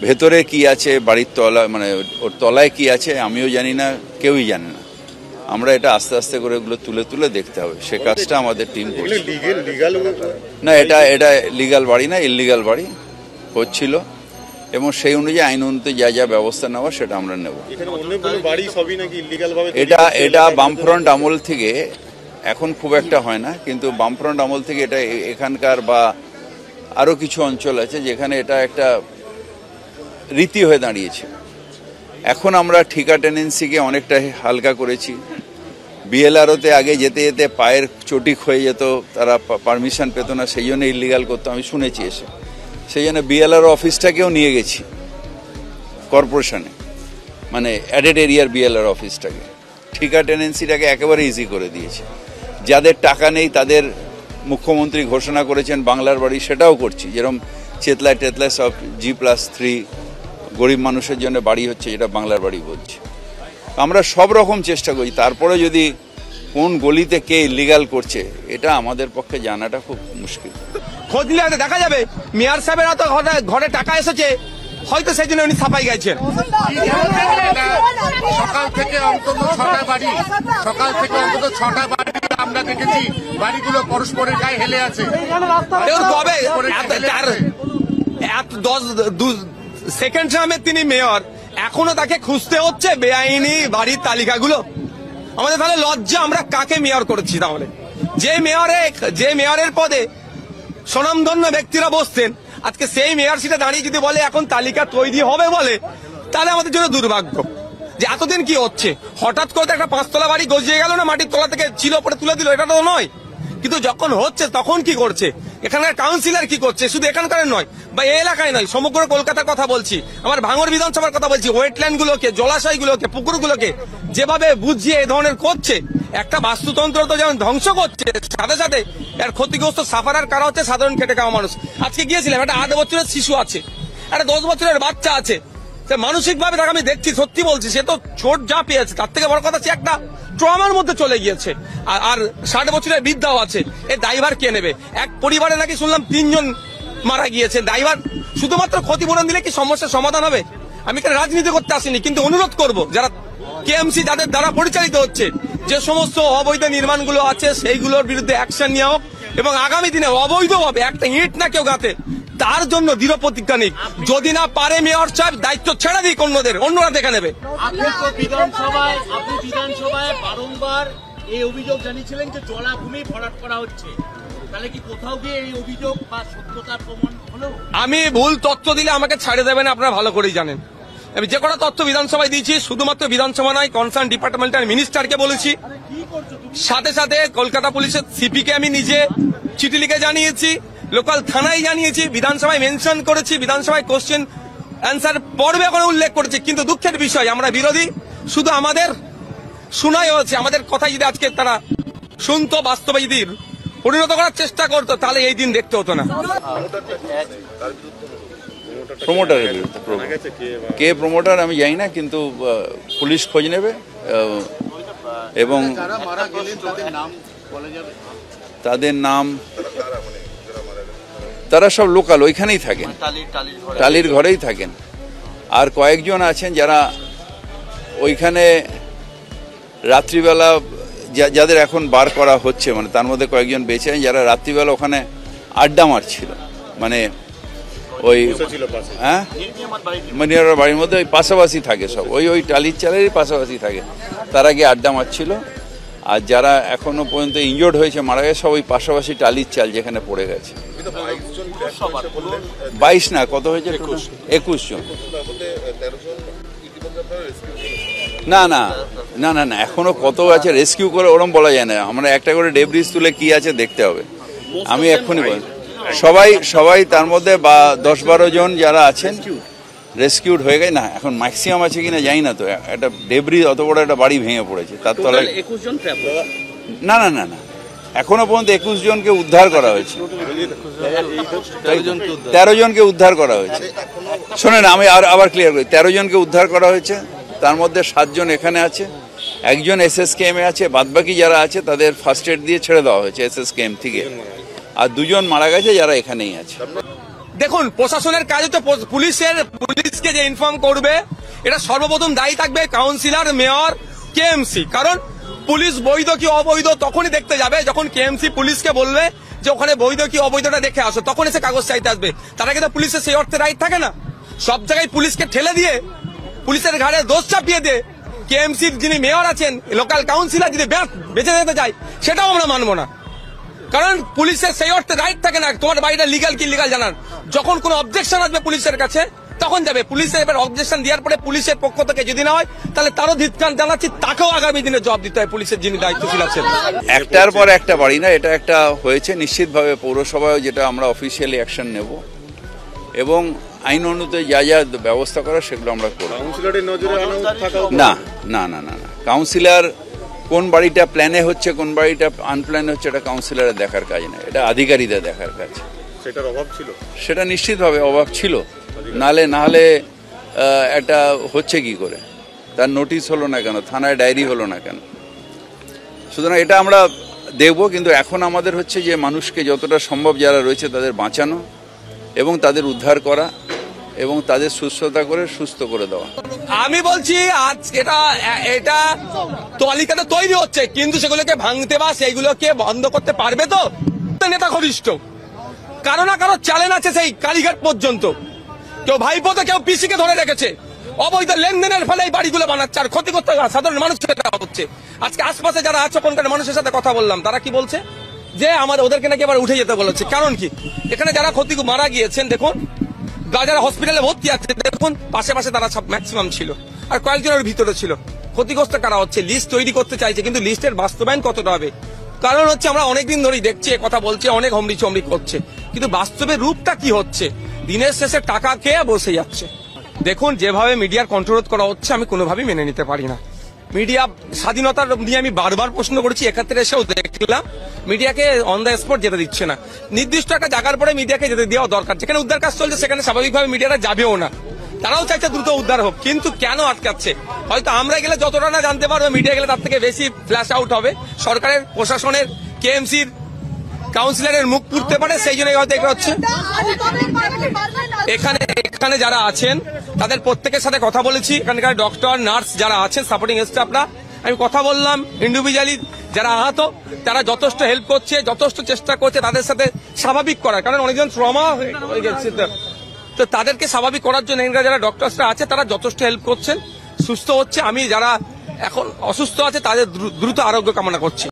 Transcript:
ভেতরে কি আছে, বাড়ির তলা মানে ওর তলায় কি আছে আমিও জানি না, কেউই জানে না। আমরা এটা আস্তে আস্তে করে এগুলো তুলে তুলে দেখতে হবে, সে কাজটা আমাদের টিম করছে। না, এটা লিগাল বাড়ি না, ইললিগাল বাড়ি হচ্ছিল, এবং সেই অনুযায়ী আইন অনুযায়ী যা যা ব্যবস্থা নেওয়া সেটা আমরা নেব। এটা বামফ্রন্ট আমল থেকে, এখন খুব একটা হয় না, কিন্তু বামফ্রন্ট আমল থেকে এটা এখানকার বা আরও কিছু অঞ্চল আছে যেখানে এটা একটা রীতি হয়ে দাঁড়িয়েছে। এখন আমরা ঠিকা টেনেন্সিকে অনেকটা হালকা করেছি। বিএলআরওতে আগে যেতে যেতে পায়ের চটি ক্ষয়ে যেত, তারা পারমিশন পেত না, সেই জন্য ইলিগাল করতো, আমি শুনেছি এসে। সেই জন্য বিএলআরও অফিসটাকেও নিয়ে গেছি কর্পোরেশনে, মানে অ্যাডেড এরিয়ার বিএলআর অফিসটাকে, ঠিকা টেনেন্সিটাকে একেবারে ইজি করে দিয়েছে। যাদের টাকা নেই তাদের মুখ্যমন্ত্রী ঘোষণা করেছেন বাংলার বাড়ি, সেটাও করছি। যেরকম চেতলায় টেতলায় সব G+3 গরিব মানুষের জন্য বাড়ি হচ্ছে, যেটা বাংলার বাড়ি বলছি। আমরা সব রকম চেষ্টা করি, তারপরে যদি কোন গলিতে কে ইলিগাল করছে এটা আমাদের পক্ষে জানাটা খুব মুশকিল। খোঁজ নিলে দেখা যাবে মেয়র সাহেবের তো ঘরে টাকা এসেছে, হয়তো সেই জন্য উনি ছাপাই গেছেন। সকাল থেকে অন্তত 6টা বাড়ি আমরা দেখেছি, বাড়িগুলো পরস্পরের গায়ে হেলে আছে। সেকেন্ড টার্মে তিনি মেয়র, এখনো তাকে খুঁজতে হচ্ছে বেআইনি বাড়ির তালিকাগুলো। আমাদের তাহলে লজ্জা, আমরা কাকে মেয়র করেছি? তাহলে যে মেয়রের পদে স্বনামধন্য ব্যক্তিরা বসতেন, আজকে সেই মেয়র সিটে দাঁড়িয়ে যদি বলে এখন তালিকা তৈরি হবে বলে, তাহলে আমাদের জন্য দুর্ভাগ্য। যে এতদিন কি হচ্ছে, হঠাৎ করে একটা 5তলা বাড়ি গজিয়ে গেল না, মাটির তলা থেকে ছিল পরে তুলে দিল, এটা তো নয়। কিন্তু যখন হচ্ছে তখন কি করছে, এখানকার কাউন্সিলর কি করছে, শুধু এখানকার নয় বা এই এলাকায় নয়, সমগ্র কলকাতার কথা বলছি, আমার ভাঙড় বিধানসভার কথা বলছি। ওয়েটল্যান্ড গুলোকে, জলাশয়গুলোকে, পুকুরগুলোকে যেভাবে বুঝিয়ে এই ধরনের করছে, একটা বাস্তুতন্ত্র তো যেমন ধ্বংস করছে, সাথে সাথে এর ক্ষতিগ্রস্ত সাফারার কারা হচ্ছে সাধারণ খেটে খাওয়া মানুষ। আজকে গিয়েছিলাম, একটা 8 বছরের শিশু আছে, একটা 10 বছরের বাচ্চা আছে। মানসিক ভাবে তাকে আমি দেখছি, সত্যি বলছি, সে তো চোট যা পেয়েছে, তার থেকে বড় কথা সে একটা ট্রমার মধ্যে চলে গিয়েছে। আর 60 বছরের বৃদ্ধাও আছে। এর দায়ভার কে নেবে? এক পরিবারে নাকি শুনলাম 3 জন মারা গিয়েছে। দায়ভার শুধুমাত্র ক্ষতিপূরণ দিলে কি সমস্যার সমাধান হবে? আমি এখানে রাজনীতি করতে আসিনি, কিন্তু অনুরোধ করব যারা কেএমসি যাদের দ্বারা পরিচালিত হচ্ছে, যে সমস্ত অবৈধ নির্মাণগুলো আছে সেইগুলোর বিরুদ্ধে অ্যাকশন নেওয়া হোক, এবং আগামী দিনে অবৈধভাবে একটা ইট না কেউ গাঁথে, তার জন্য দৃঢ় প্রতিজ্ঞা নিক। যদি না পারে মেয়র সাহেব দায়িত্ব ছেড়ে দিক অন্যদের, অন্যরা দেখে নেবে। আপনি বিধানসভায় বারংবার এই অভিযোগ জানিয়েছিলেন যে জলাভূমি ভরাট করা হচ্ছে, তাহলে কি কোথাও গিয়ে এই অভিযোগ বা সত্যতার প্রমাণ হলো? আমি ভুল তথ্য দিলে আমাকে ছাড়ে দেবেন, আপনারা ভালো করেই জানেন। আমি যে কটা তথ্য বিধানসভায় দিয়েছি, শুধুমাত্র বিধানসভা নয়, কনসার্ন ডিপার্টমেন্টের মিনিস্টারকে বলেছি, সাথে সাথে কলকাতা পুলিশের সিপিকে আমি নিজে চিঠি লিখে জানিয়েছি, লোকাল থানায় জানিয়েছি, বিধানসভায় মেনশন করেছি, বিধানসভায় কোশ্চেন অ্যান্সার পর্বে এখন উল্লেখ করেছি। কিন্তু দুঃখের বিষয়, আমরা বিরোধী, শুধু আমাদের শোনাই হচ্ছে। আমাদের কথাই যদি আজকে তারা শুনতো, বাস্তবে যদি পরিণত করার চেষ্টা করতো, তাহলে এই দিন দেখতে হতো না। প্রমোটারের বিরুদ্ধে, কে প্রমোটার আমি জানি না, কিন্তু পুলিশ খোঁজ নেবে, এবং তাদের নাম, তারা সব লোকাল, ওইখানেই থাকেন, টালির ঘরেই থাকেন। আর কয়েকজন আছেন যারা ওইখানে রাত্রিবেলা, যাদের এখন বার করা হচ্ছে, মানে তার মধ্যে কয়েকজন বেঁচে আছেন যারা রাত্রিবেলা ওখানে আড্ডা মারছিল, মানে ওই হ্যাঁ মনিয়ার বাড়ির মধ্যে ওই পাশাপাশি থাকে, সব ওই টালির চালেরই পাশাপাশি থাকে, তারা গিয়ে আড্ডা মারছিল। আর যারা এখনো পর্যন্ত ইনজোর্ড হয়েছে, মারা গেছে, সব ওই পাশাপাশি টালির চাল যেখানে পড়ে গেছে। 22 না, কত হয়েছে? 21 জন। না না না না না, এখনো কত আছে রেস্কিউ করে ওরম বলা যায় না। আমরা একটা করে ডেব্রিজ তুলে কি আছে দেখতে হবে। আমি এক্ষুনি বলি, সবাই তার মধ্যে 10-12 জন যারা আছেন রেস্কিউড হয়ে গেছে। না, এখন ম্যাক্সিমাম আছে কিনা জানি না। তো একটা ডেব্রিজ, অত বড় একটা বাড়ি ভেঙে পড়েছে, তার তলায় 21 জন। না না না না, এখনো পর্যন্ত 21 জনকে উদ্ধার করা হয়েছে, 13 জনকে উদ্ধার করা হয়েছে। শোনেন, আমি আবার ক্লিয়ার করি, 13 জনকে উদ্ধার করা হয়েছে, তার মধ্যে 7 জন এখানে আছে, একজন SSKM-এ আছে, বাদবাকি যারা আছে তাদের ফার্স্ট এড দিয়ে ছেড়ে দেওয়া হয়েছে SSKM থেকে, আর 2 জন মারা গেছে যারা এখানেই আছে। দেখুন প্রশাসনের কাজ হচ্ছে পুলিশকে যে ইনফর্ম করবে, এটা সর্বপ্রথম দায়ী থাকবে কাউন্সিলর, মেয়র, কেএমসি। কারণ পুলিশ বৈধ কি অবৈধ তখনই দেখতে যাবে যখন কেএমসি পুলিশকে বলবে যে ওখানে বৈধ কি অবৈধটা দেখে আসো, তখন এসে কাগজ চাইতে আসবে। তারা কিন্তু পুলিশের সেই অর্থে রাইট থাকে না। সব জায়গায় পুলিশকে ঠেলে দিয়ে, পুলিশের ঘাড়ে দোষ চাপিয়ে দিয়ে কেএমসির যিনি মেয়র আছেন, লোকাল কাউন্সিলর যদি বেঁচে যেতে চায়, সেটাও আমরা মানবো না। কারণ পুলিশের সেই অর্থে রাইট থাকে না তোমার বাড়িটা লিগাল কি ইলিগাল জানার। যখন কোনো অবজেকশন আসবে পুলিশের কাছে তখন যাবে। পুলিশের এবার অবজেকশন দেওয়ার পরে পুলিশের পক্ষ থেকে যদি না হয় তাহলে তারও ধিক্কার জানাচ্ছি, তাকেও আগামী দিনে জবাব দিতে হয় পুলিশের যিনি দায়িত্বশীল আছেন। একটার পর একটা বাড়ি না, এটা একটা হয়েছে নিশ্চিতভাবে পৌরসভায়, যেটা আমরা অফিসিয়ালি অ্যাকশন নেব এবং আইন অনুযায়ী যা যা ব্যবস্থা করা সেগুলো আমরা করব। না না না না না, কাউন্সিলর কোন বাড়িটা প্ল্যানে হচ্ছে কোন বাড়িটা আনপ্ল্যানে হচ্ছে এটা কাউন্সিলরের দেখার কাজ না, এটা আধিকারিকদের দেখার কাজ। সেটার অভাব ছিল, সেটা নিশ্চিতভাবে অভাব ছিল, নাহলে একটা হচ্ছে কি করে, তার নোটিশ হলো না কেন, থানায় ডায়েরি হলো না কেন। সুতরাং এটা আমরা দেখব, কিন্তু এখন আমাদের হচ্ছে যে মানুষকে যতটা সম্ভব যারা রয়েছে তাদের বাঁচানো এবং তাদের উদ্ধার করা এবং তাদের সুস্থতা করে সুস্থ করে দেওয়া। আমি বলছি আজ এটা তালিকাটা তৈরি হচ্ছে, কিন্তু সেগুলোকে ভাঙতে বা সেইগুলোকে বন্ধ করতে পারবে তো নেতা ঘনিষ্ঠ। কারো না কারো চ্যালেঞ্জ আছে সেই কালীঘাট পর্যন্ত। কেউ ভাইপোতে, কেউ পিসিকে ধরে রেখেছে। অবৈধ লেনদেনের ফলে এই বাড়িগুলো বানাচ্ছে আর ক্ষতি করতে সাধারণ মানুষের হচ্ছে। আজকে আশপাশে যারা আছে ওখানকার মানুষের সাথে কথা বললাম, তারা কি বলছে যে ওদেরকে নাকি আবার উঠে যেতে বলেছে। কারণ কি, এখানে যারা ক্ষতি মারা গিয়েছেন দেখুন, যারা হসপিটালে ভর্তি আছে দেখুন, পাশে পাশে তারা সব ম্যাক্সিমাম ছিল আর কয়েকজনের ভিতরে ছিল। ক্ষতিগ্রস্ত কারা হচ্ছে, লিস্ট তৈরি করতে চাইছে, কিন্তু লিস্টের বাস্তবায়ন কতটা হবে? কারণ হচ্ছে আমরা অনেকদিন ধরেই দেখছি কথা বলছে, অনেক হমরি চমরি করছে, কিন্তু বাস্তবে রূপটা কি হচ্ছে? দিনের শেষে টাকা খেয়ে বসে যাচ্ছে। দেখুন যেভাবে মিডিয়ার কন্ট্রোল করা হচ্ছে আমি কোনোভাবেই মেনে নিতে পারি না। মিডিয়া স্বাধীনতার নিয়ে আমি বারবার প্রশ্ন করেছি, এক্ষেত্রে এসেও দেখলাম মিডিয়াকে অন দ্য স্পট যেতে দিচ্ছে না। নির্দিষ্ট একটা জায়গার পরে মিডিয়াকে যেতে দেওয়া দরকার। যেখানে উদ্ধার কাজ চলছে সেখানে স্বাভাবিকভাবে মিডিয়াটা যাবেও না, তারাও চাইছে দ্রুত উদ্ধার হোক, কিন্তু কেন আটকাচ্ছে? হয়তো আমরা গেলে যতটা না জানতে পারবো, মিডিয়া গেলে তার থেকে বেশি ফ্ল্যাশ আউট হবে। সরকারের, প্রশাসনের, কেএমসির, কাউন্সিলরের মুখ পুড়তে পারে, সেই জন্যই হয়তো এগুলো হচ্ছে। এখানে যারা আছেন তাদের প্রত্যেকের সাথে কথা বলেছি, এখানকার ডক্টর, নার্স যারা আছেন, সাপোর্টিং স্টাফরা, আমি কথা বললাম। ইন্ডিভিজুয়ালি যারা আহত তারা যথেষ্ট হেল্প করছে, যথেষ্ট চেষ্টা করছে তাদের সাথে স্বাভাবিক করার। কারণ অনেকজন ট্রমা হয়ে গেছে, তো তাদেরকে স্বাভাবিক করার জন্য এখানকার যারা ডক্টরসরা আছে তারা যথেষ্ট হেল্প করছেন, সুস্থ হচ্ছে। আমি যারা এখন অসুস্থ আছে তাদের দ্রুত আরোগ্য কামনা করছি।